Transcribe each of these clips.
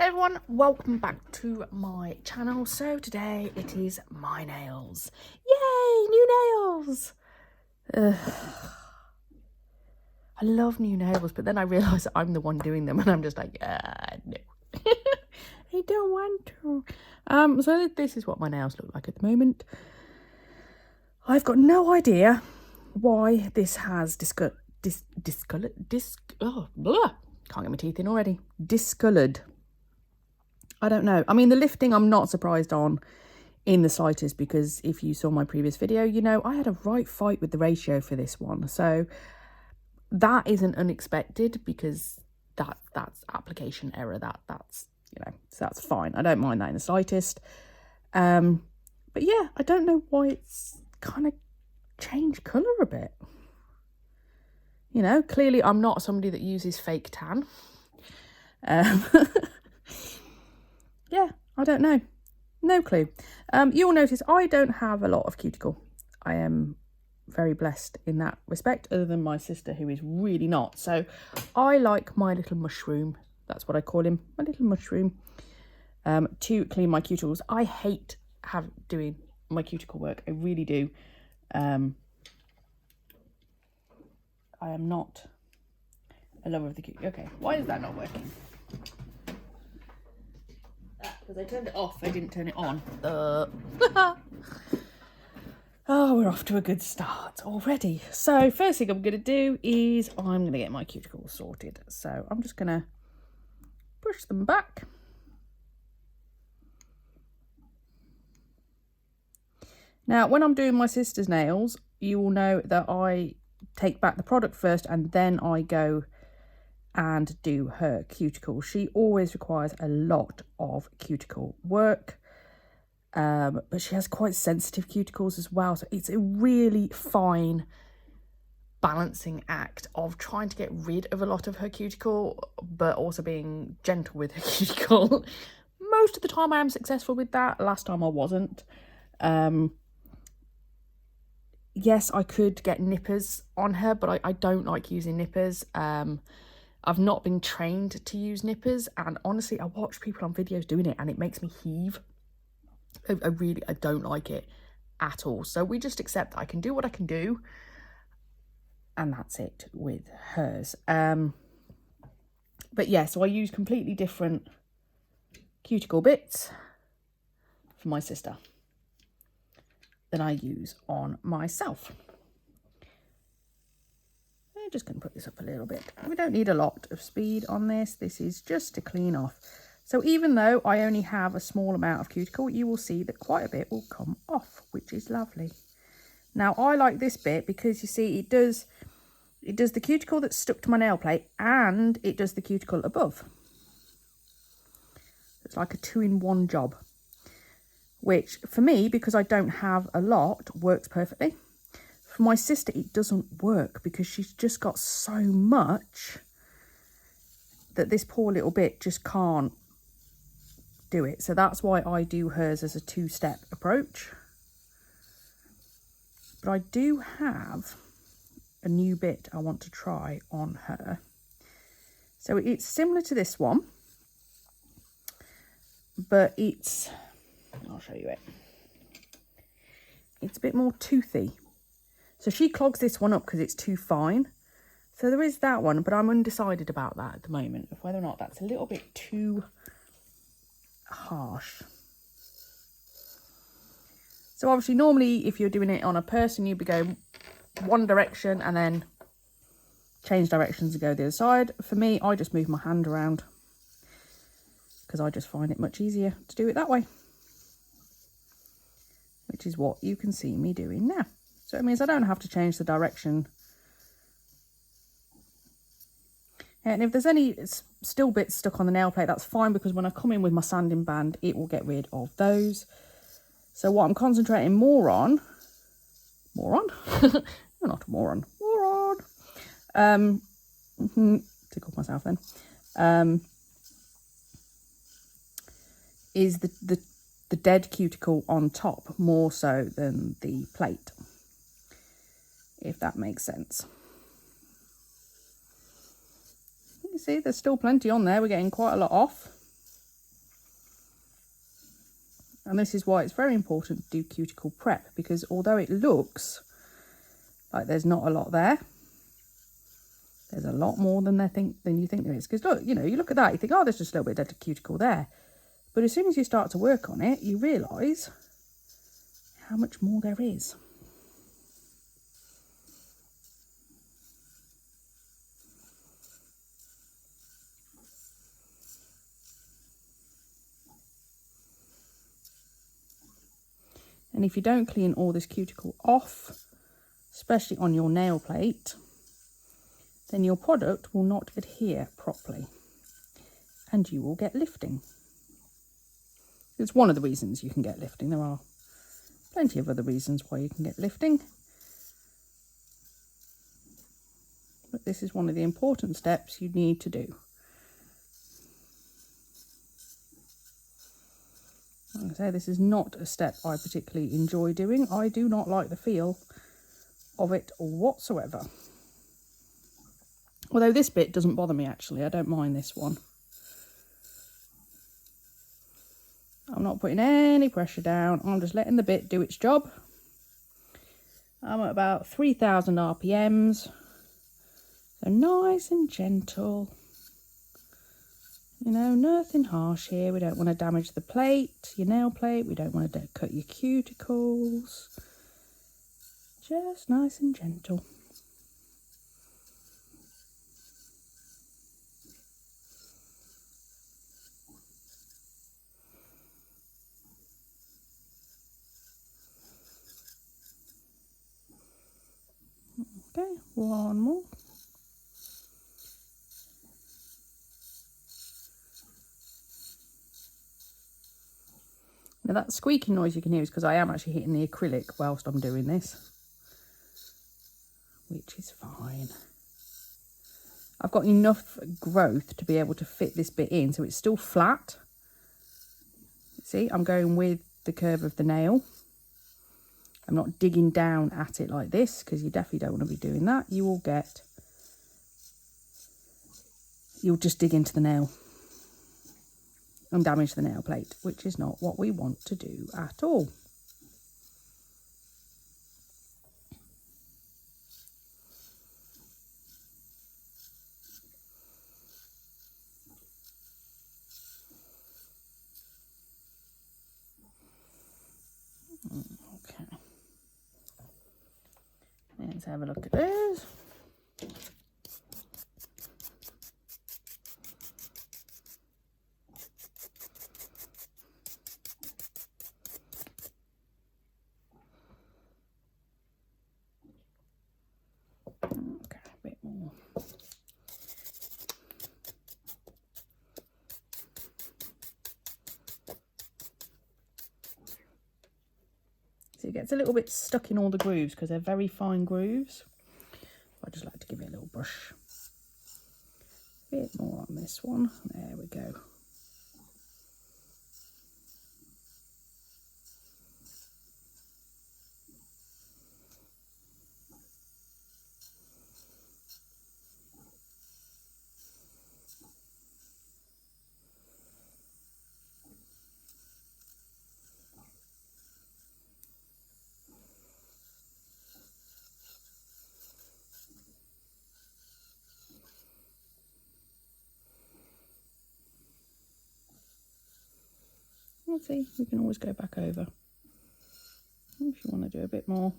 Everyone, welcome back to my channel. So today it is my nails. Yay, new nails! I love new nails, but then I realise I'm the one doing them and I'm just like, no. I don't want to. So this is what my nails look like at the moment. I've got no idea why this has discoloured. Can't get my teeth in already. Discoloured. I don't know. I mean, the lifting I'm not surprised on in the slightest, because if you saw my previous video, you know I had a right fight with the ratio for this one. So that isn't unexpected, because that's application error. That's you know, so that's fine. I don't mind that in the slightest. But yeah, I don't know why it's kind of changed colour a bit. You know, clearly I'm not somebody that uses fake tan. Yeah, I don't know. No clue. You'll notice I don't have a lot of cuticle. I am very blessed in that respect, other than my sister, who is really not. So I like my little mushroom. That's what I call him, my little mushroom, to clean my cuticles. I hate doing my cuticle work. I really do. I am not a lover of the cuticle. Okay, why is that not working? Because I turned it off, I didn't turn it on. Oh, we're off to a good start already. So first thing I'm going to do is I'm going to get my cuticles sorted. So I'm just going to push them back. Now, when I'm doing my sister's nails, you will know that I take back the product first and then I go and do her cuticle. She always requires a lot of cuticle work, but she has quite sensitive cuticles as well, so it's a really fine balancing act of trying to get rid of a lot of her cuticle but also being gentle with her cuticle. Most of the time I am successful with that. Last time I wasn't. Yes, I could get nippers on her, but I don't like using nippers. I've not been trained to use nippers, and honestly, I watch people on videos doing it and it makes me heave. I don't like it at all. So we just accept that I can do what I can do, and that's it with hers. But yeah, so I use completely different cuticle bits for my sister than I use on myself. I'm just going to put this up a little bit. We don't need a lot of speed on this. This is just to clean off. So even though I only have a small amount of cuticle, you will see that quite a bit will come off, which is lovely. Now, I like this bit because you see it does the cuticle that's stuck to my nail plate, and it does the cuticle above. It's like a 2-in-1 job, which for me, because I don't have a lot, works perfectly. For my sister, it doesn't work because she's just got so much that this poor little bit just can't do it. So that's why I do hers as a 2-step approach. But I do have a new bit I want to try on her. So it's similar to this one, but I'll show you it. It's a bit more toothy. So she clogs this one up because it's too fine. So there is that one, but I'm undecided about that at the moment, of whether or not that's a little bit too harsh. So obviously, normally if you're doing it on a person, you'd be going one direction and then change directions and go the other side. For me, I just move my hand around because I just find it much easier to do it that way, which is what you can see me doing now. So it means I don't have to change the direction. And if there's any still bits stuck on the nail plate, that's fine, because when I come in with my sanding band, it will get rid of those. So what I'm concentrating more on, I'm not a moron, tickled myself then, is the dead cuticle on top more so than the plate, if that makes sense. You see, there's still plenty on there. We're getting quite a lot off. And this is why it's very important to do cuticle prep, because although it looks like there's not a lot there, there's a lot more than you think there is. Because look, you know, you look at that, you think, oh, there's just a little bit of dead cuticle there. But as soon as you start to work on it, you realise how much more there is. And if you don't clean all this cuticle off, especially on your nail plate, then your product will not adhere properly and you will get lifting. It's one of the reasons you can get lifting. There are plenty of other reasons why you can get lifting. But this is one of the important steps you need to do. Like I say, this is not a step I particularly enjoy doing. I do not like the feel of it whatsoever. Although this bit doesn't bother me actually, I don't mind this one. I'm not putting any pressure down, I'm just letting the bit do its job. I'm at about 3,000 RPMs, so nice and gentle. You know, nothing harsh here. We don't want to damage the plate, your nail plate. We don't want to cut your cuticles. Just nice and gentle. Okay, one more. Now that squeaking noise you can hear is because I am actually hitting the acrylic whilst I'm doing this, which is fine. I've got enough growth to be able to fit this bit in, so it's still flat. See, I'm going with the curve of the nail. I'm not digging down at it like this, because you definitely don't want to be doing that. You'll just dig into the nail and damage the nail plate, which is not what we want to do at all. Okay, let's have a look at those. Okay, a bit more. So it gets a little bit stuck in all the grooves because they're very fine grooves. I just like to give it a little brush. A bit more on this one. There we go. Let's see, we can always go back over if you want to do a bit more.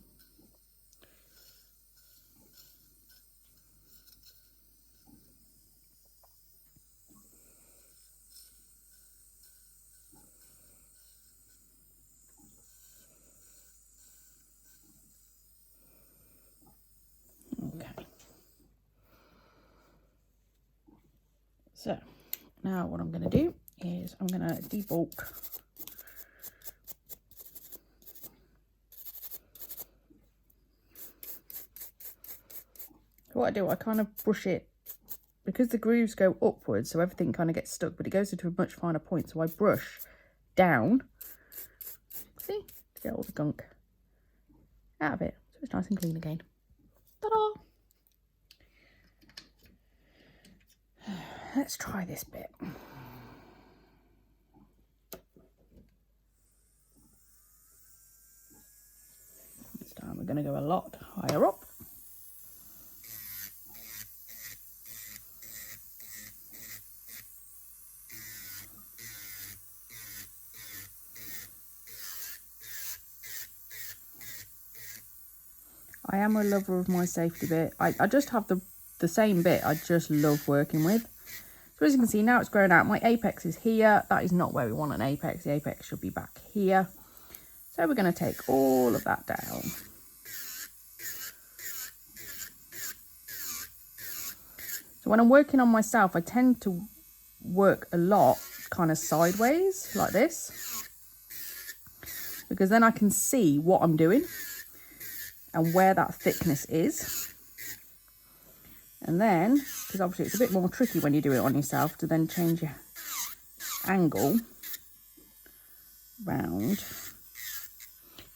Okay. So now what I'm going to do is I'm going to debulk what I do, I kind of brush it because the grooves go upwards, so everything kind of gets stuck, but it goes into a much finer point. So I brush down, see, to get all the gunk out of it, so it's nice and clean again. Ta-da! Let's try this bit. And we're going to go a lot higher up. I am a lover of my safety bit. I just have the same bit I just love working with. So as you can see, now it's grown out. My apex is here. That is not where we want an apex. The apex should be back here. So we're going to take all of that down. So when I'm working on myself, I tend to work a lot kind of sideways like this, because then I can see what I'm doing and where that thickness is. And then, because obviously it's a bit more tricky when you do it on yourself to then change your angle round.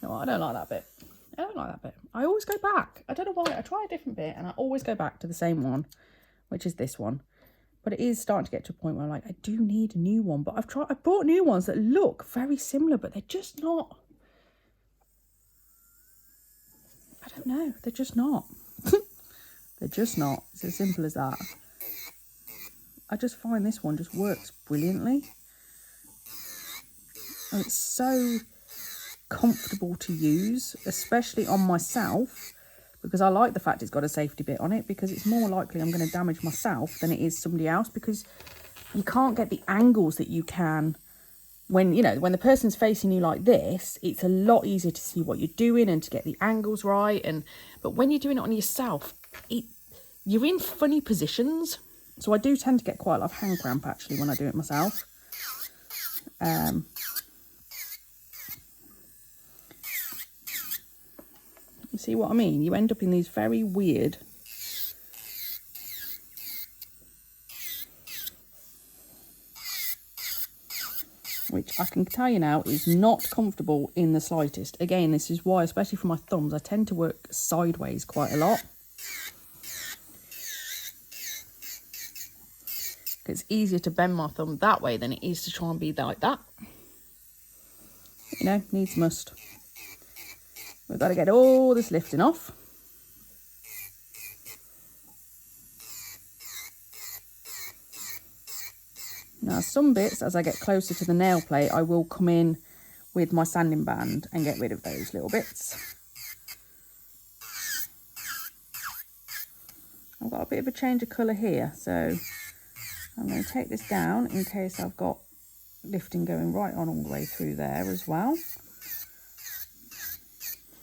No, I don't like that bit. I don't like that bit. I always go back. I don't know why. I try a different bit and I always go back to the same one, which is this one. But it is starting to get to a point where I'm like, I do need a new one. But I've bought new ones that look very similar, but they're just not. I don't know. They're just not. They're just not. It's as simple as that. I just find this one just works brilliantly. And it's so comfortable to use, especially on myself, because I like the fact it's got a safety bit on it, because it's more likely I'm going to damage myself than it is somebody else, because you can't get the angles that you can when, you know, when the person's facing you like this. It's a lot easier to see what you're doing and to get the angles right. But when you're doing it on yourself, you're in funny positions. So I do tend to get quite a lot of hand cramp actually when I do it myself. You see what I mean? You end up in these very weird, which I can tell you now is not comfortable in the slightest. Again, this is why, especially for my thumbs, I tend to work sideways quite a lot. It's easier to bend my thumb that way than it is to try and be like that. You know, needs must. We've got to get all this lifting off. Now, some bits, as I get closer to the nail plate, I will come in with my sanding band and get rid of those little bits. I've got a bit of a change of colour here, so I'm going to take this down in case I've got lifting going right on all the way through there as well.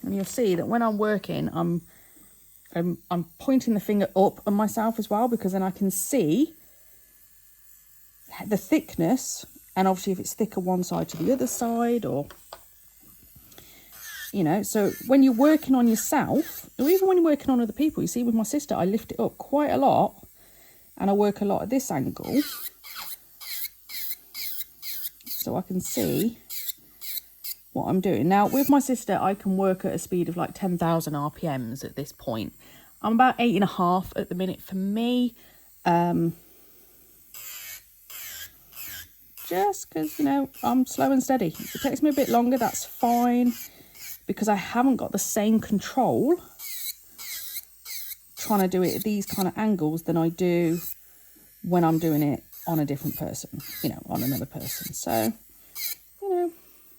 And you'll see that when I'm working, I'm pointing the finger up on myself as well, because then I can see the thickness, and obviously if it's thicker one side to the other side, or, you know, so when you're working on yourself, or even when you're working on other people, you see with my sister, I lift it up quite a lot, and I work a lot at this angle, so I can see what I'm doing. Now, with my sister, I can work at a speed of like 10,000 RPMs at this point. I'm about 8.5 at the minute for me. Just because, you know, I'm slow and steady. If it takes me a bit longer, that's fine, because I haven't got the same control trying to do it at these kind of angles than I do when I'm doing it on a different person, you know, on another person. So, you know,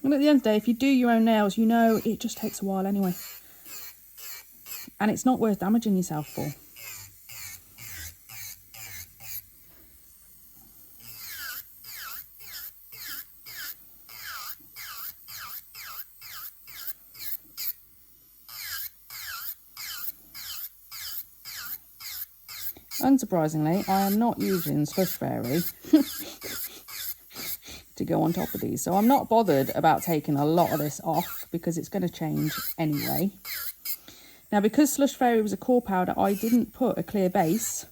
and at the end of the day, if you do your own nails, you know, it just takes a while anyway. And it's not worth damaging yourself for. Unsurprisingly, I am not using Slush Fairy to go on top of these. So I'm not bothered about taking a lot of this off, because it's going to change anyway. Now, because Slush Fairy was a core powder, I didn't put a clear base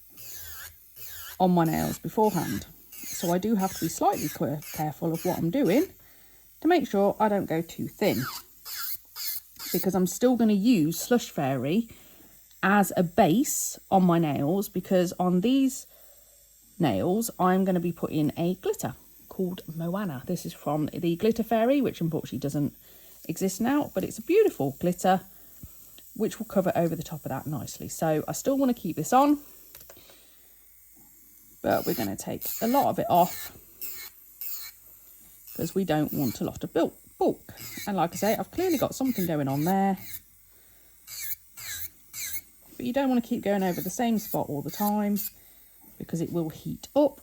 on my nails beforehand. So I do have to be slightly careful of what I'm doing to make sure I don't go too thin, because I'm still going to use Slush Fairy as a base on my nails, because on these nails I'm going to be putting a glitter called Moana. This is from the Glitter Fairy, which unfortunately doesn't exist now, but it's a beautiful glitter. which will cover over the top of that nicely. So I still want to keep this on, but we're going to take a lot of it off because we don't want a lot of bulk. And like I say, I've clearly got something going on there, but you don't want to keep going over the same spot all the time because it will heat up.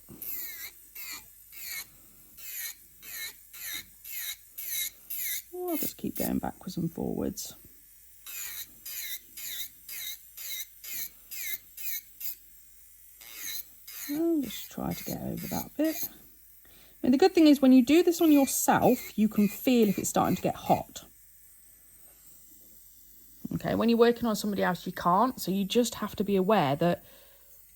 I'll just keep going backwards and forwards. I'll just try to get over that bit. I mean, the good thing is when you do this on yourself, you can feel if it's starting to get hot. Okay, when you're working on somebody else, you can't. So you just have to be aware that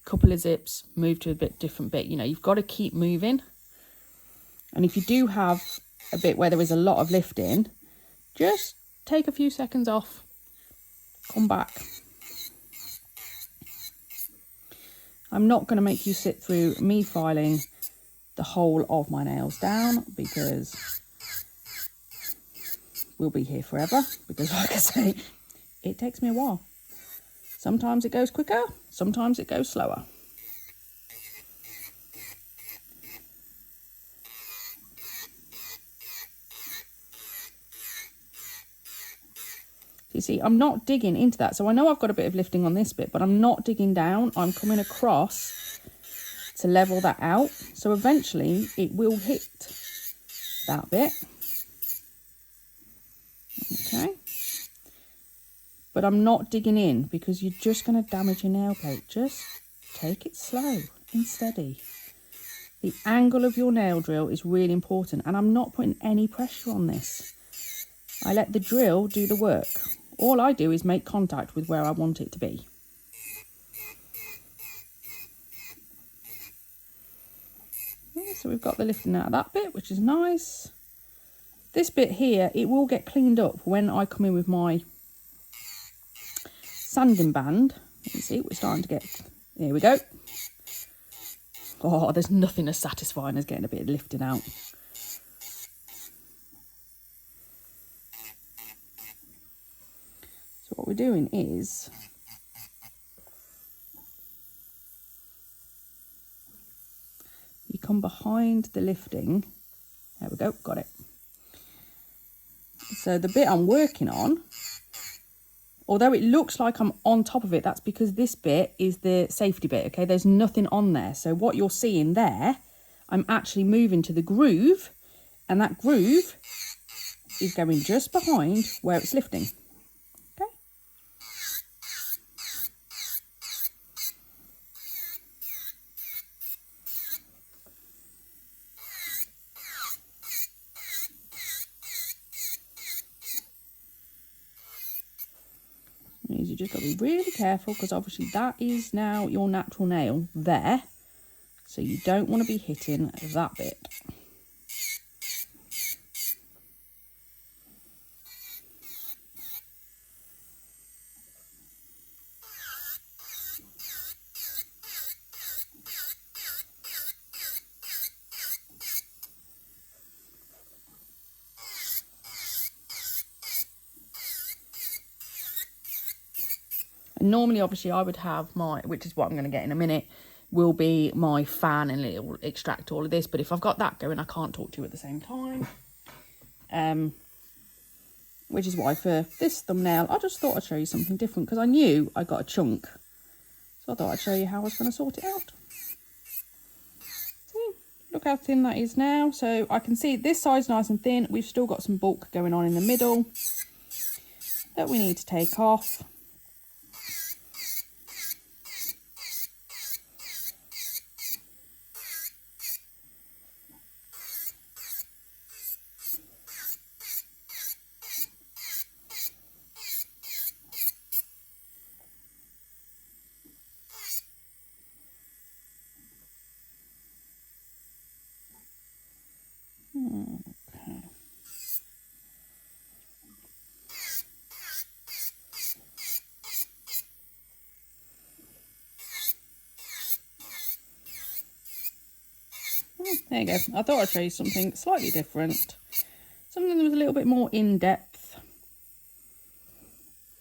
a couple of zips move to a bit different bit. You know, you've got to keep moving. And if you do have a bit where there is a lot of lifting, just take a few seconds off, come back. I'm not going to make you sit through me filing the whole of my nails down because we'll be here forever. Because like I say, it takes me a while. Sometimes it goes quicker, sometimes it goes slower. You see, I'm not digging into that. So I know I've got a bit of lifting on this bit, but I'm not digging down. I'm coming across to level that out. So eventually it will hit that bit. Okay. But I'm not digging in because you're just going to damage your nail plate. Just take it slow and steady. The angle of your nail drill is really important, and I'm not putting any pressure on this. I let the drill do the work. All I do is make contact with where I want it to be. Yeah, so we've got the lifting out of that bit, which is nice. This bit here, it will get cleaned up when I come in with my sanding band. You see, we're starting to get, here we go. Oh, there's nothing as satisfying as getting a bit of lifting out. So what we're doing is you come behind the lifting. There we go, got it. So the bit I'm working on, although it looks like I'm on top of it, that's because this bit is the safety bit, okay? There's nothing on there. So what you're seeing there, I'm actually moving to the groove, and that groove is going just behind where it's lifting. You just got to be really careful because obviously that is now your natural nail there. So you don't want to be hitting that bit. And normally, obviously, I would have my, which is what I'm going to get in a minute, will be my fan, and it will extract all of this. But if I've got that going, I can't talk to you at the same time. Which is why for this thumbnail, I just thought I'd show you something different because I knew I got a chunk. So I thought I'd show you how I was going to sort it out. See, look how thin that is now. So I can see this side's nice and thin. We've still got some bulk going on in the middle that we need to take off. There you go. I thought I'd show you something slightly different. Something that was a little bit more in-depth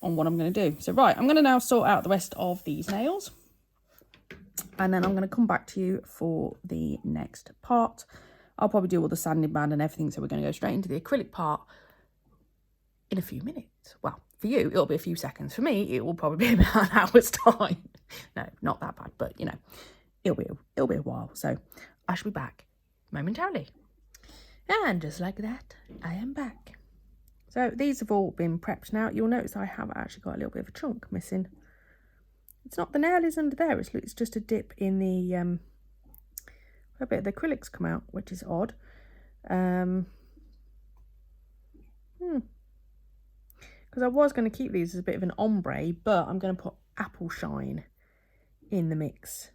on what I'm going to do. So right, I'm going to now sort out the rest of these nails, and then I'm going to come back to you for the next part. I'll probably do all the sanding band and everything, so we're going to go straight into the acrylic part in a few minutes. Well, for you, it'll be a few seconds. For me, it will probably be about an hour's time. No, not that bad, but you know, it'll be a while. So I shall be back momentarily. And just like that, I am back. So these have all been prepped now. You'll notice I have actually got a little bit of a chunk missing. It's not, the nail is under there. It's just a dip in the a bit of the acrylics come out, which is odd. Because I was going to keep these as a bit of an ombre, but I'm going to put apple shine in the mix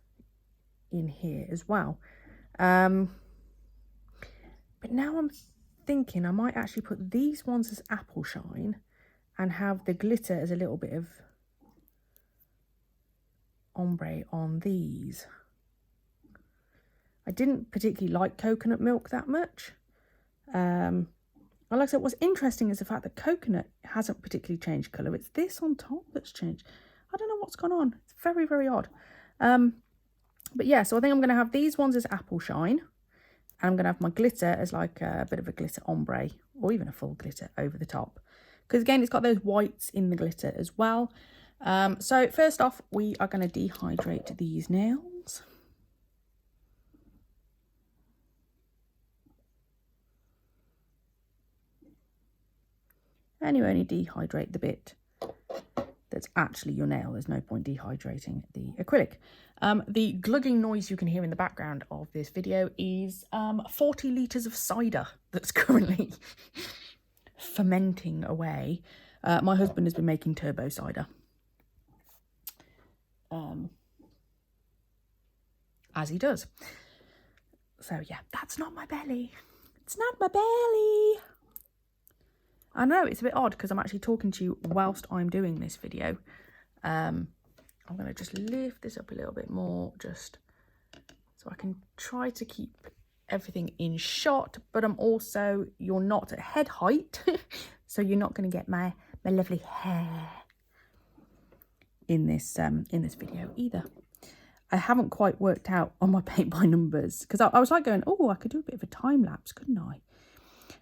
in here as well. But now I'm thinking I might actually put these ones as apple shine and have the glitter as a little bit of ombre on these. I didn't particularly like coconut milk that much. Like I said, what's interesting is the fact that coconut hasn't particularly changed colour. It's this on top that's changed. I don't know what's gone on. It's very, very odd. But yeah, so I think I'm going to have these ones as apple shine. And I'm going to have my glitter as like a bit of a glitter ombre, or even a full glitter over the top. Because again, it's got those whites in the glitter as well. So first off, we are going to dehydrate these nails. And you only dehydrate the bit that's actually your nail. There's no point dehydrating the acrylic. The glugging noise you can hear in the background of this video is 40 litres of cider that's currently fermenting away. My husband has been making turbo cider. As he does. So yeah, that's not my belly. It's not my belly. I know it's a bit odd because I'm actually talking to you whilst I'm doing this video. I'm going to just lift this up a little bit more just so I can try to keep everything in shot, but I'm also, you're not at head height, so you're not going to get my lovely hair in this video either. I haven't quite worked out on my paint by numbers because I was like going, oh, I could do a bit of a time lapse, couldn't I?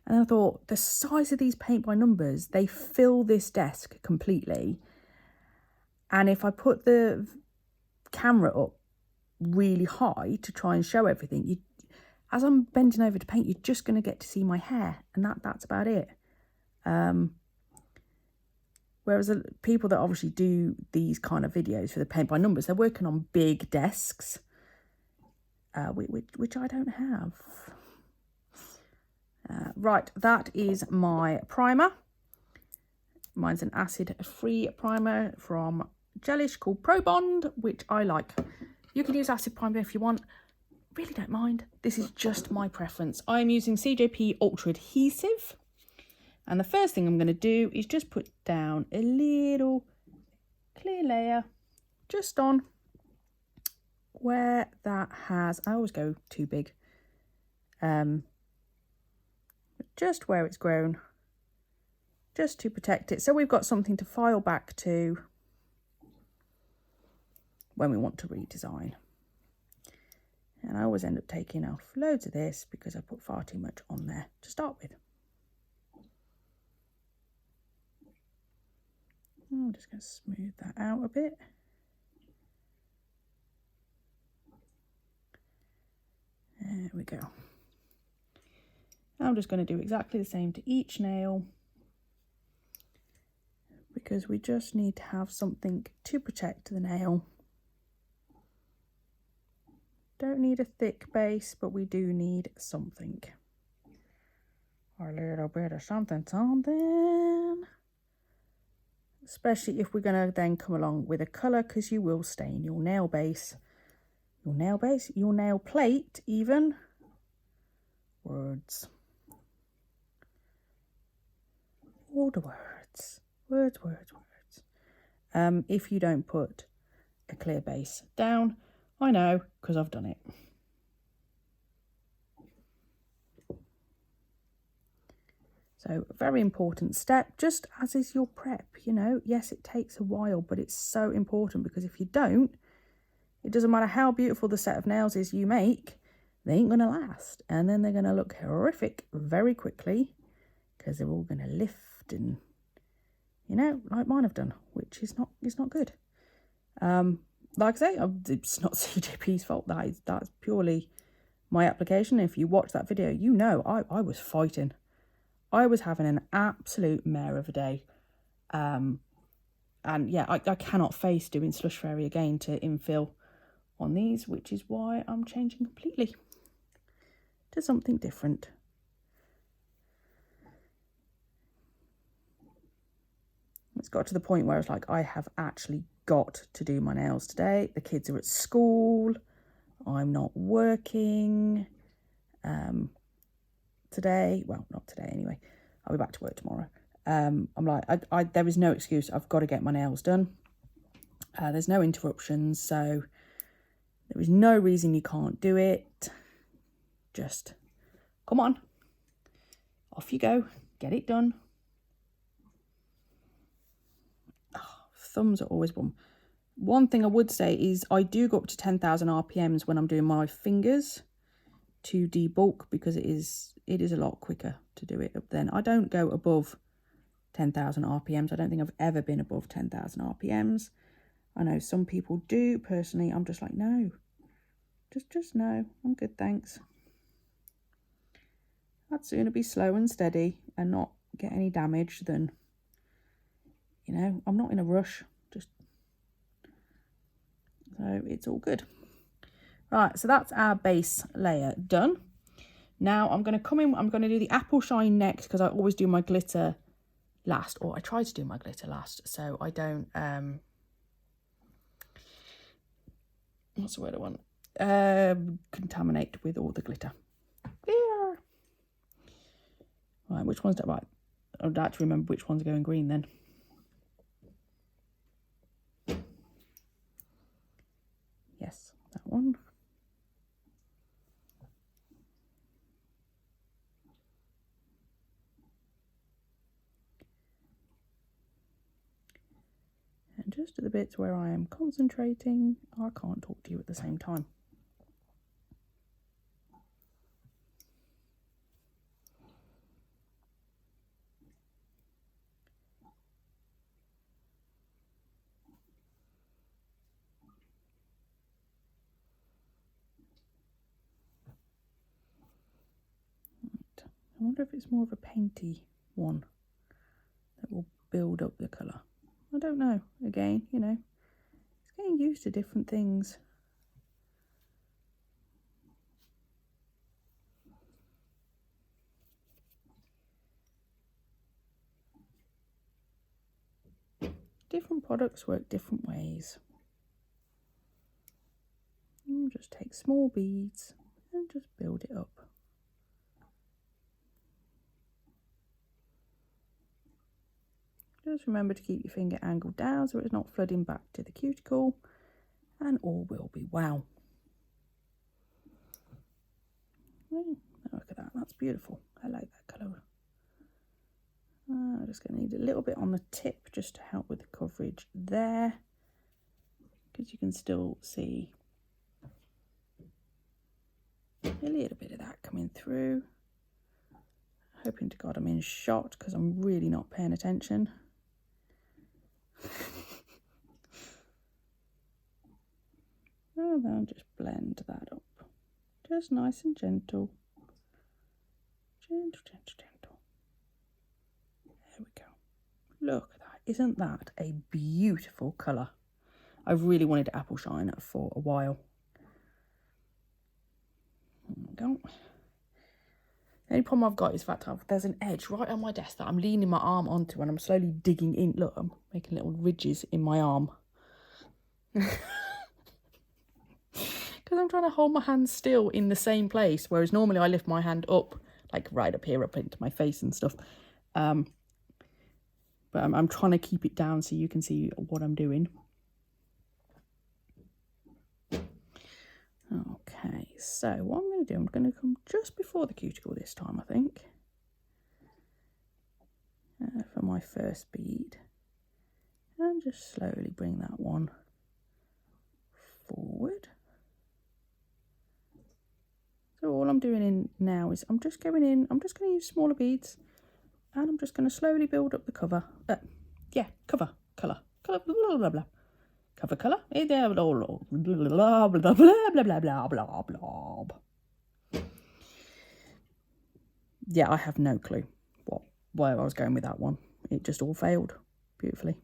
And I thought, the size of these paint by numbers, they fill this desk completely. And if I put the camera up really high to try and show everything, as I'm bending over to paint, you're just going to get to see my hair. And that's about it. Whereas people that obviously do these kind of videos for the paint by numbers, they're working on big desks, which I don't have. Right, that is my primer. Mine's an acid-free primer from Gelish called Pro Bond, which I like. You can use acid primer if you want. Really don't mind. This is just my preference. I'm using CJP Ultra Adhesive. And the first thing I'm going to do is just put down a little clear layer just on where that has, I always go too big. Just where it's grown, just to protect it. So we've got something to file back to when we want to redesign. And I always end up taking off loads of this because I put far too much on there to start with. I'm just going to smooth that out a bit. There we go. I'm just going to do exactly the same to each nail because we just need to have something to protect the nail. Don't need a thick base, but we do need something. A little bit of something. Especially if we're going to then come along with a colour, because you will stain your nail base. Your nail plate even. Words. All the words. Words. If you don't put a clear base down, I know, because I've done it. So a very important step, just as is your prep, you know. Yes, it takes a while, but it's so important, because if you don't, it doesn't matter how beautiful the set of nails is you make, they ain't going to last. And then they're going to look horrific very quickly, because they're all going to lift and, you know, like mine have done, which is not good. Like I say, it's not CJP's fault. That's purely my application. If you watch that video, you know I was fighting. I was having an absolute mare of a day. And yeah, I cannot face doing slush fairy again to infill on these, which is why I'm changing completely to something different. It's got to the point where it's like, I have actually got to do my nails today. The kids are at school. I'm not working today. Well, not today anyway. I'll be back to work tomorrow. I'm like, there is no excuse. I've got to get my nails done. There's no interruptions, so there is no reason you can't do it. Just come on. Off you go. Get it done. Thumbs are always one. One thing I would say is I do go up to 10,000 RPMs when I'm doing my fingers to debulk, because it is a lot quicker to do it up then. I don't go above 10,000 RPMs. I don't think I've ever been above 10,000 RPMs. I know some people do. Personally, I'm just like, no. Just no. I'm good, thanks. I'd sooner be slow and steady and not get any damage than, you know, I'm not in a rush. So it's all good. Right, so that's our base layer done. Now I'm going to come in, I'm going to do the apple shine next, because I always do my glitter last, or I try to do my glitter last, so I don't, what's the word I want? Contaminate with all the glitter. Yeah. Right, which one's that? Right, I'd like to remember which one's going green then. Yes, that one. And just at the bits where I am concentrating, I can't talk to you at the same time. I wonder if it's more of a painty one that will build up the colour. I don't know. Again, you know, it's getting used to different things. Different products work different ways. I'll just take small beads and just build it up. Just remember to keep your finger angled down so it's not flooding back to the cuticle, and all will be well. Oh, look at that, that's beautiful. I like that colour. I'm just going to need a little bit on the tip just to help with the coverage there, because you can still see a little bit of that coming through. Hoping to God I'm in shot, because I'm really not paying attention. And then just blend that up. Just nice and gentle. Gentle, gentle, gentle. There we go. Look at that. Isn't that a beautiful colour? I've really wanted apple shine for a while. There we go. The only problem I've got is that there's an edge right on my desk that I'm leaning my arm onto, and I'm slowly digging in. Look, I'm making little ridges in my arm. Because I'm trying to hold my hand still in the same place, whereas normally I lift my hand up, like right up here, up into my face and stuff. But I'm trying to keep it down so you can see what I'm doing. Okay, so what I'm going to do, I'm going to come just before the cuticle this time, I think. for my first bead, and just slowly bring that one forward. So all I'm doing in now is I'm just going in, I'm just going to use smaller beads, and I'm just going to slowly build up the cover. Cover colour, blah blah blah, cover colour. Blah blah blah blah blah blah blah blah. Yeah, I have no clue where I was going with that one. It just all failed beautifully.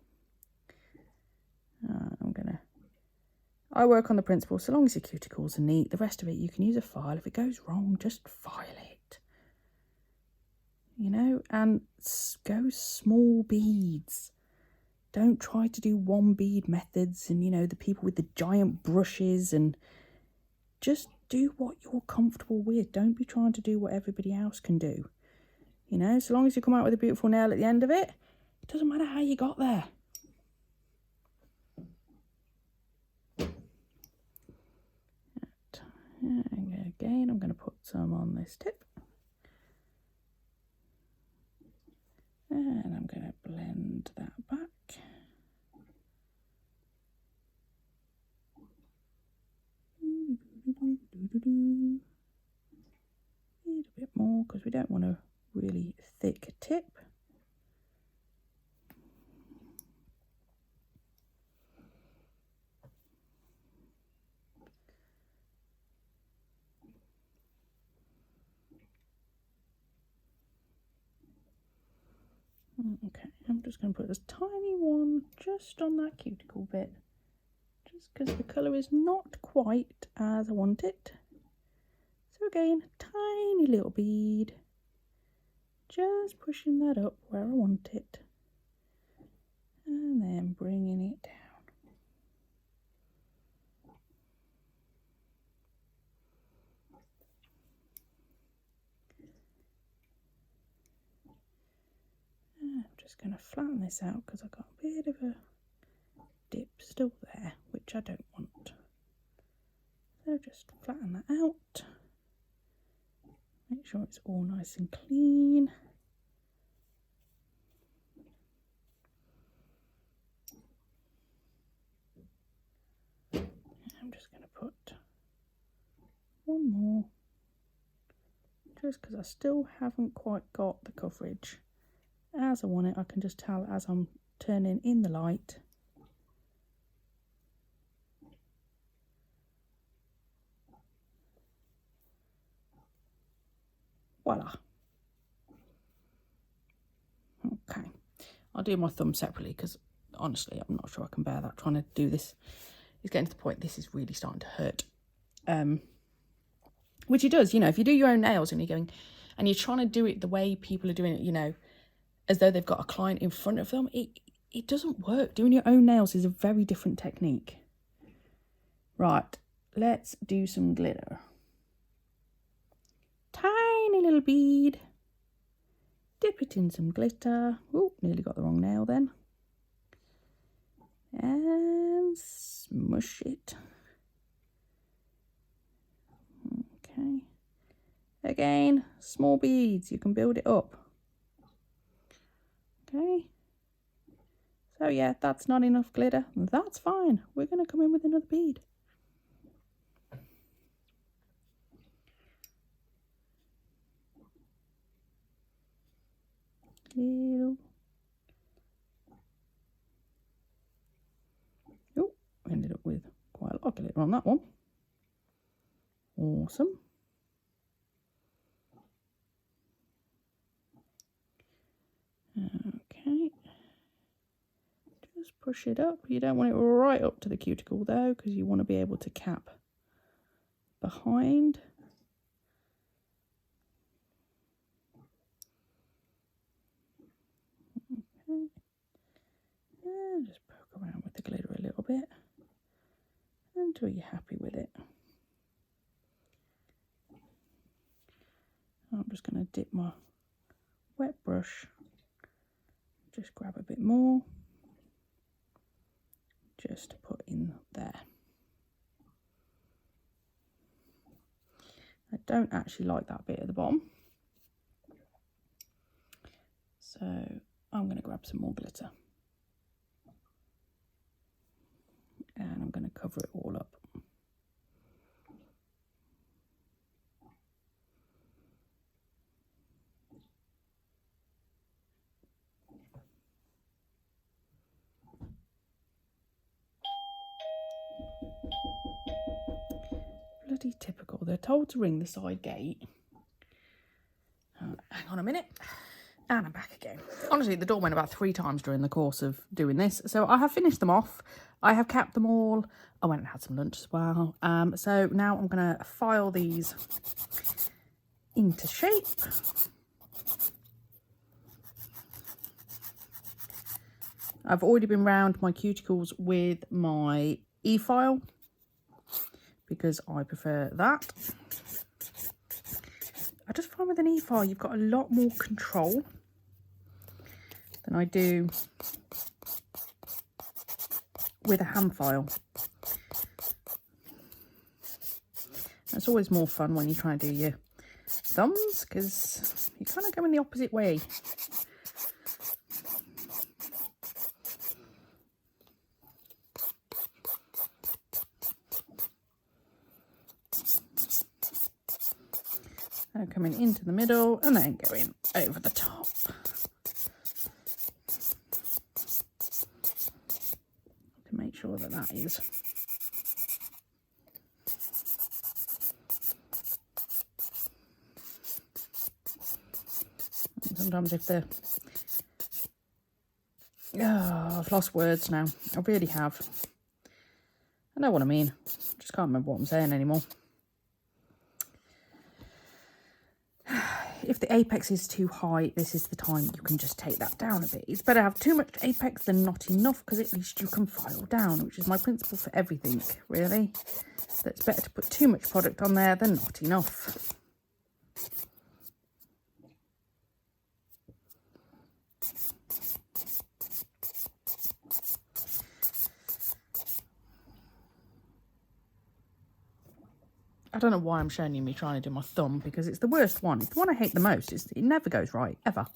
I work on the principle, so long as your cuticles are neat, the rest of it you can use a file. If it goes wrong, just file it. You know, and go small beads. Don't try to do one bead methods and, you know, the people with the giant brushes, and just do what you're comfortable with. Don't be trying to do what everybody else can do. You know, so long as you come out with a beautiful nail at the end of it, it doesn't matter how you got there. Again, I'm going to put some on this tip. And I'm going to blend that back. Need a bit more because we don't want a really thick tip. Okay, I'm just going to put this tiny one just on that cuticle bit, just because the colour is not quite as I want it. So again, tiny little bead, just pushing that up where I want it, and then bringing it down. I'm just going to flatten this out because I've got a bit of a dip still there, which I don't want. So just flatten that out. Make sure it's all nice and clean. I'm just going to put one more, just because I still haven't quite got the coverage as I want it. I can just tell as I'm turning in the light. Voila. Okay, I'll do my thumb separately because honestly I'm not sure I can bear that. Trying to do this is getting to the point this is really starting to hurt. Which it does, you know, if you do your own nails and you're going and you're trying to do it the way people are doing it, you know, as though they've got a client in front of them, it doesn't work. Doing your own nails is a very different technique. Right, let's do some glitter. Tiny little bead. Dip it in some glitter. Oh, nearly got the wrong nail then. And smush it. Okay. Again, small beads. You can build it up. Okay. So yeah, that's not enough glitter. That's fine. We're going to come in with another bead. Little. Oh, ended up with quite a lot of glitter on that one. Awesome. Okay. Just push it up. You don't want it right up to the cuticle though, because you want to be able to cap behind. Okay. And just poke around with the glitter a little bit until you're happy with it. I'm just going to dip my wet brush, just grab a bit more, just to put in there. I don't actually like that bit at the bottom, so I'm going to grab some more glitter. And I'm going to cover it all up. Bloody typical. They're told to ring the side gate. Hang on a minute. And I'm back again. Honestly, the door went about 3 times during the course of doing this. So I have finished them off. I have capped them all. I went and had some lunch as well. So now I'm going to file these into shape. I've already been round my cuticles with my e-file because I prefer that. I just find with an e-file you've got a lot more control than I do with a hand file. It's always more fun when you try and do your thumbs because you kind of go in the opposite way. So coming into the middle and then going over the top. To make sure that that is sometimes if they're I've lost words now. I really have. I know what I mean. Just can't remember what I'm saying anymore. If the apex is too high, this is the time you can just take that down a bit. It's better to have too much apex than not enough, because at least you can file down, which is my principle for everything, really. So it's better to put too much product on there than not enough. I don't know why I'm showing you me trying to do my thumb, because it's the worst one. It's the one I hate the most. It never goes right, ever.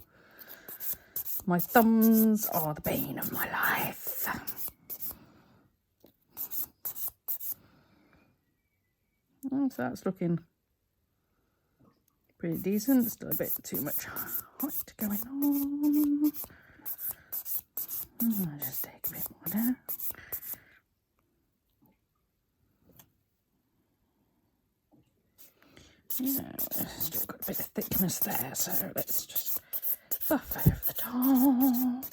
My thumbs are the bane of my life. So that's looking pretty decent. Still a bit too much height going on. I'll just take a bit more there. Yeah, still got a bit of thickness there, so let's just buff over the top.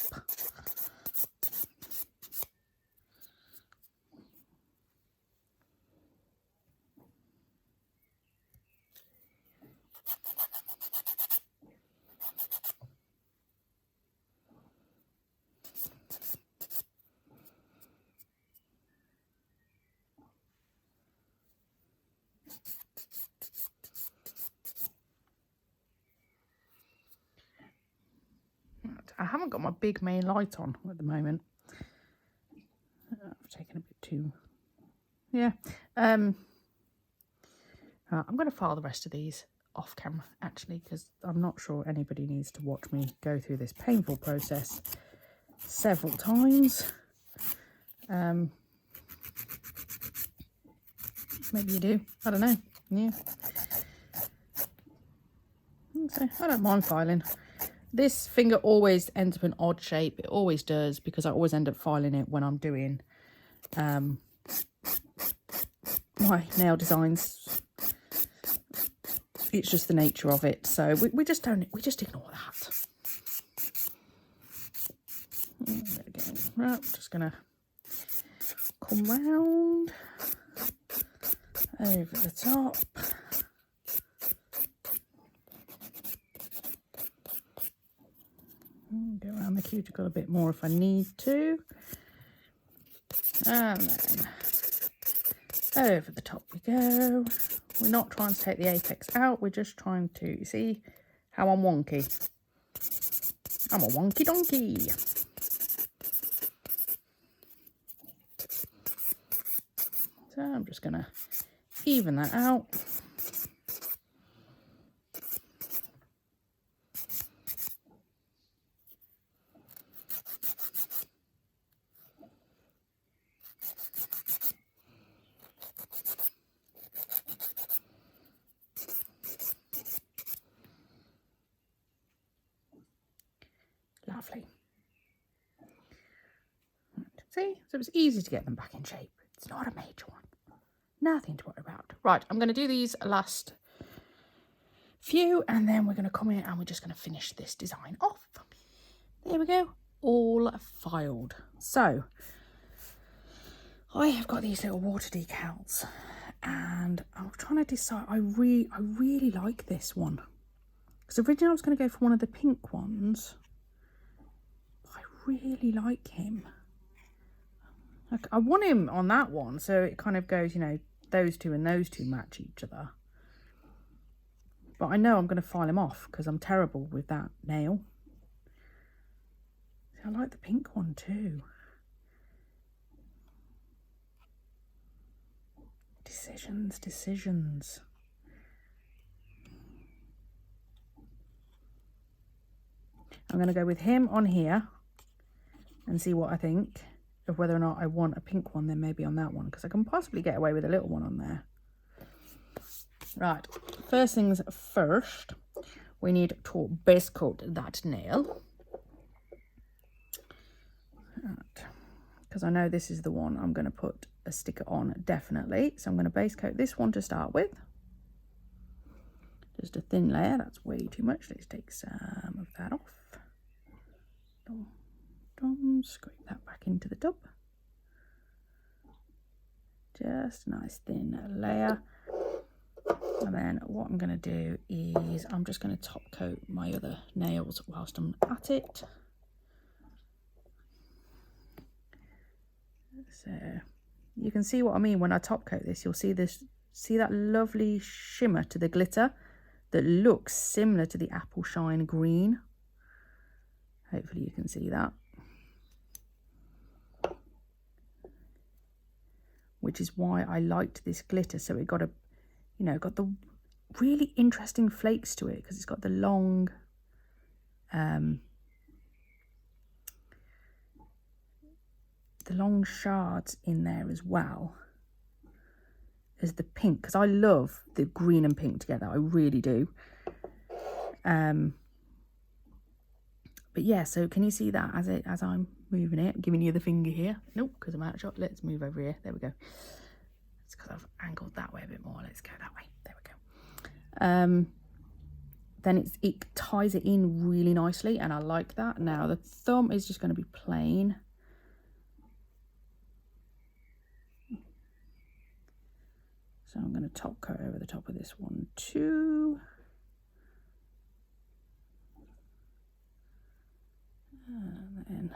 I haven't got my big main light on at the moment. I've taken a bit too... Yeah. I'm going to file the rest of these off camera, actually, because I'm not sure anybody needs to watch me go through this painful process several times. Maybe you do. I don't know. Yeah. So I don't mind filing. This finger always ends up an odd shape. It always does, because I always end up filing it when I'm doing my nail designs. It's just the nature of it. So we just ignore that. Again, right, just gonna come round over the top. Go around the cuticle a bit more if I need to. And then over the top we go. We're not trying to take the apex out. We're just trying to see how I'm wonky. I'm a wonky donkey. So I'm just going to even that out. See? So it's easy to get them back in shape. It's not a major one. Nothing to worry about. Right, I'm going to do these last few and then we're going to come in and we're just going to finish this design off. There we go. All filed. So I have got these little water decals and I'm trying to decide. I really like this one. Because originally I was going to go for one of the pink ones. I really like him. Like, I want him on that one, so it kind of goes, you know, those two and those two match each other. But I know I'm going to file him off because I'm terrible with that nail. I like the pink one too. Decisions. I'm going to go with him on here and see what I think of whether or not I want a pink one then maybe on that one, because I can possibly get away with a little one on there. Right, first things first, we need to base coat that nail. Because I know this is the one I'm going to put a sticker on definitely. So I'm going to base coat this one to start with. Just a thin layer, that's way too much. Let's take some of that off. Scrape that back into the tub. Just a nice thin layer. And then what I'm going to do is I'm just going to top coat my other nails whilst I'm at it. So you can see what I mean when I top coat this. You'll see this, see that lovely shimmer to the glitter that looks similar to the apple shine green. Hopefully you can see that. Which is why I liked this glitter. So it got a, you know, got the really interesting flakes to it because it's got the long shards in there as well as the pink, because I love the green and pink together. I really do. But yeah, so can you see that as I'm moving it, giving you the finger here? Nope, because I'm out of shot. Let's move over here. There we go. It's because I've angled that way a bit more. Let's go that way. There we go. Then it ties it in really nicely, and I like that. Now the thumb is just going to be plain. So I'm going to top coat over the top of this one too. And then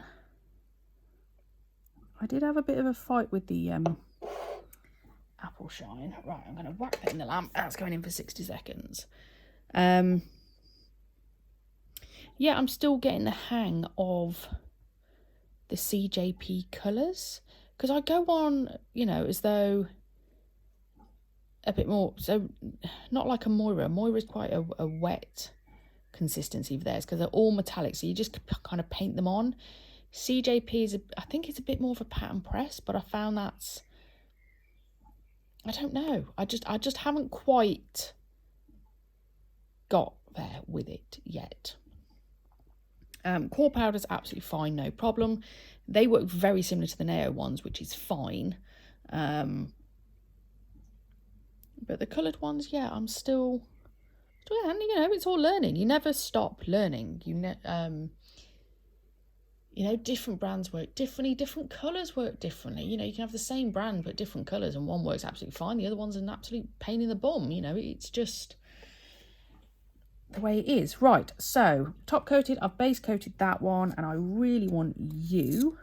I did have a bit of a fight with the apple shine. Right, I'm going to whack that in the lamp. That's going in for 60 seconds. Yeah, I'm still getting the hang of the CJP colours, because I go on, you know, as though a bit more, so not like a Moira. Moira is quite a wet consistency of theirs because they're all metallic, so you just kind of paint them on. CJP is, I think it's a bit more of a pattern press, but I found that's, I don't know, I just haven't quite got there with it yet. Core powder is absolutely fine, no problem. They work very similar to the Neo ones, which is fine. But the coloured ones, yeah, I'm still, you know, it's all learning. You never stop learning. You know, different brands work differently, different colours work differently. You know, you can have the same brand but different colours, and one works absolutely fine, the other one's an absolute pain in the bum. You know, it's just the way it is. Right, so top coated, I've base coated that one, and I really want you.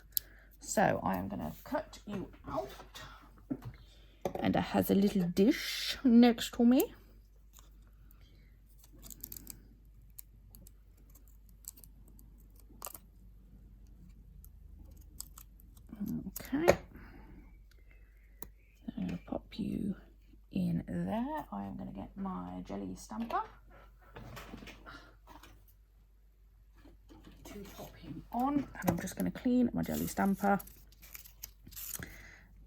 So I am going to cut you out. And it has a little dish next to me. Okay. So I'm going to pop you in there. I am going to get my jelly stamper to pop him on. And I'm just going to clean my jelly stamper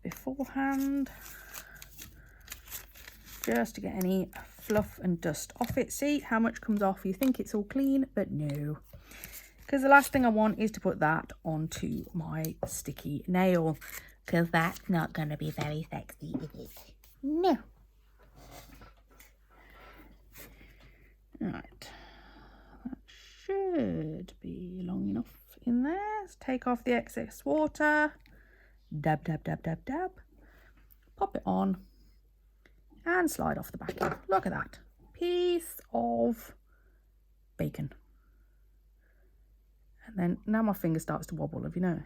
beforehand, just to get any fluff and dust off it. See how much comes off? You think it's all clean, but no. because the last thing I want is to put that onto my sticky nail, because that's not going to be very sexy, is it? No. Right, that should be long enough in there. Let's take off the excess water, dab, dab, dab, dab, dab, pop it on, and slide off the back end. Look at that, piece of bacon. And then now my finger starts to wobble, have you know?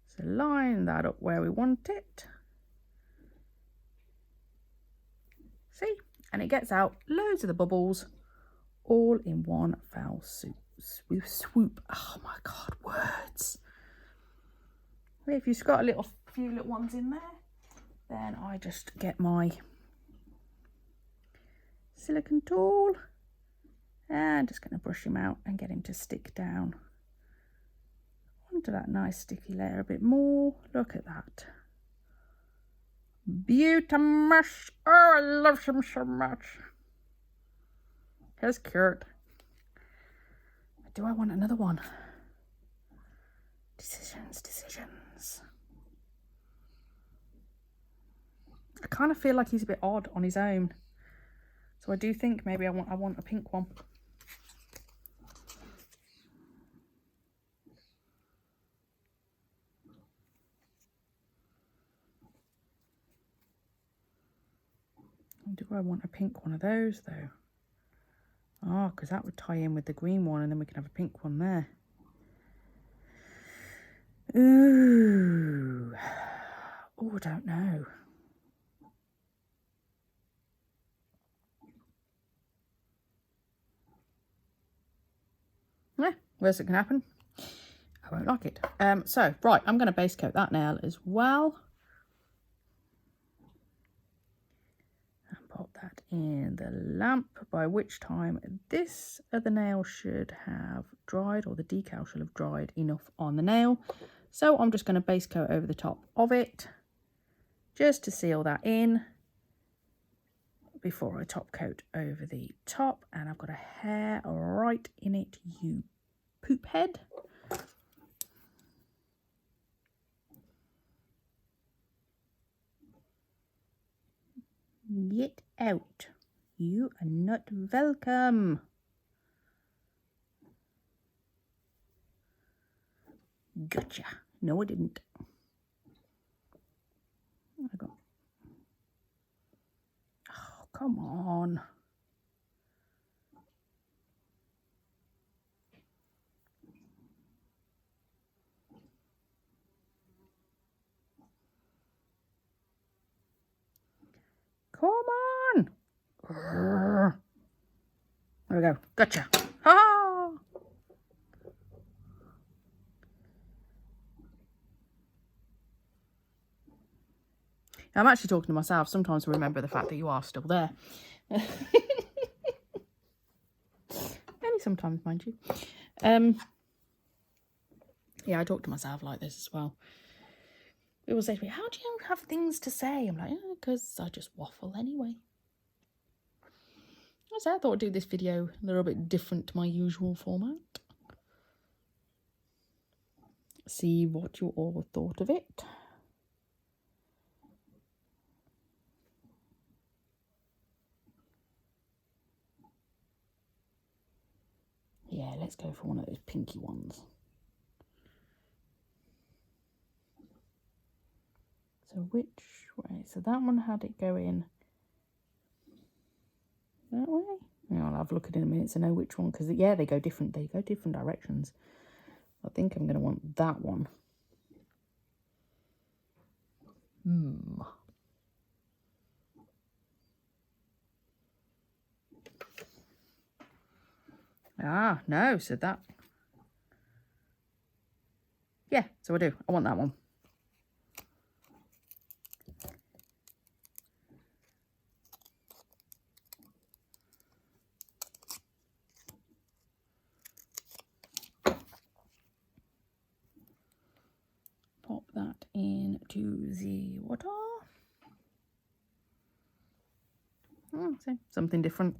So line that up where we want it. See? And it gets out loads of the bubbles all in one foul swoop. Oh my God, words. If you've got a few little ones in there, then I just get my silicone tool and just going to brush him out and get him to stick down onto that nice sticky layer a bit more. Look at that. Beautimus. Oh, I love him so much. He's cute. Do I want another one? Decisions. I kind of feel like he's a bit odd on his own. So I do think maybe I want a pink one. Do I want a pink one of those though? Oh, because that would tie in with the green one and then we can have a pink one there. Ooh. Oh, I don't know. Yeah, worst that can happen. I won't like it. So, right, I'm going to base coat that nail as well. Pop that in the lamp, by which time this other nail should have dried, or the decal should have dried enough on the nail. So I'm just going to base coat over the top of it just to seal that in before I top coat over the top. And I've got a hair right in it, you poop head. Get out. You are not welcome. Gotcha. No, I didn't. Oh, come on. Come on. There we go. Gotcha. Ha! I'm actually talking to myself. Sometimes I remember the fact that you are still there. Only sometimes, mind you. Yeah, I talk to myself like this as well. People say to me, how do you have things to say? I'm like, because I just waffle anyway. So I thought I'd do this video a little bit different to my usual format. See what you all thought of it. Yeah, let's go for one of those pinky ones. So which way? So that one had it go in that way. Yeah, I'll have a look at it in a minute to know which one, because yeah, they go different directions. I think I'm going to want that one. Ah, no, so that. Yeah, so I do. I want that one. Pop that into the water. Oh, so something different.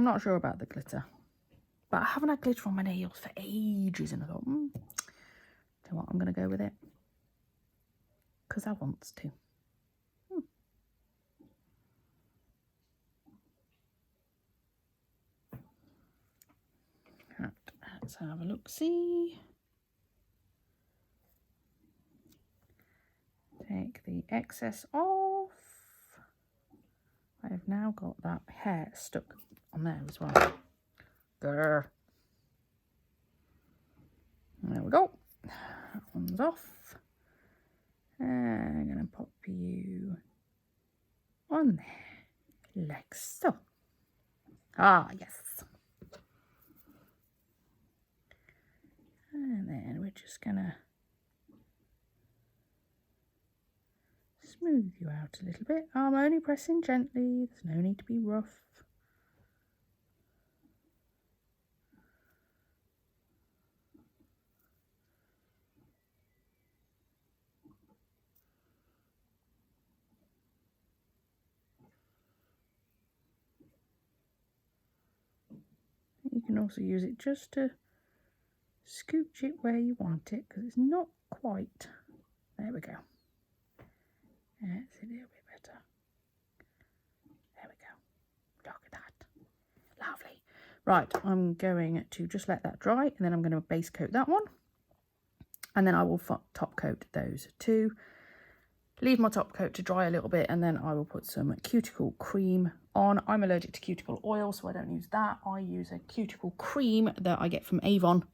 I'm not sure about the glitter. But I haven't had glitter on my nails for ages, and I thought, you know what, I'm going to go with it. Because I want to. Right, let's have a look-see. Take the excess off. I have now got that hair stuck on there as well. Grr. There we go. That one's off. And I'm going to pop you on there, like so. Ah, yes. And then we're just going to smooth you out a little bit. I'm only pressing gently. There's no need to be rough. You can also use it just to scooch it where you want it, because it's not quite. There we go. That's a little bit better. There we go. Look at that. Lovely. Right, I'm going to just let that dry, and then I'm going to base coat that one. And then I will top coat those two. Leave my top coat to dry a little bit, and then I will put some cuticle cream on. I'm allergic to cuticle oil, so I don't use that. I use a cuticle cream that I get from Avon,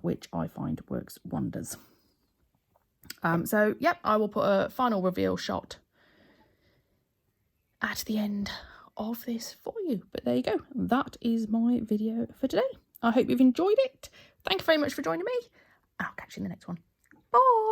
which I find works wonders. So, yep, I will put a final reveal shot at the end of this for you. But there you go. That is my video for today. I hope you've enjoyed it. Thank you very much for joining me. I'll catch you in the next one. Bye.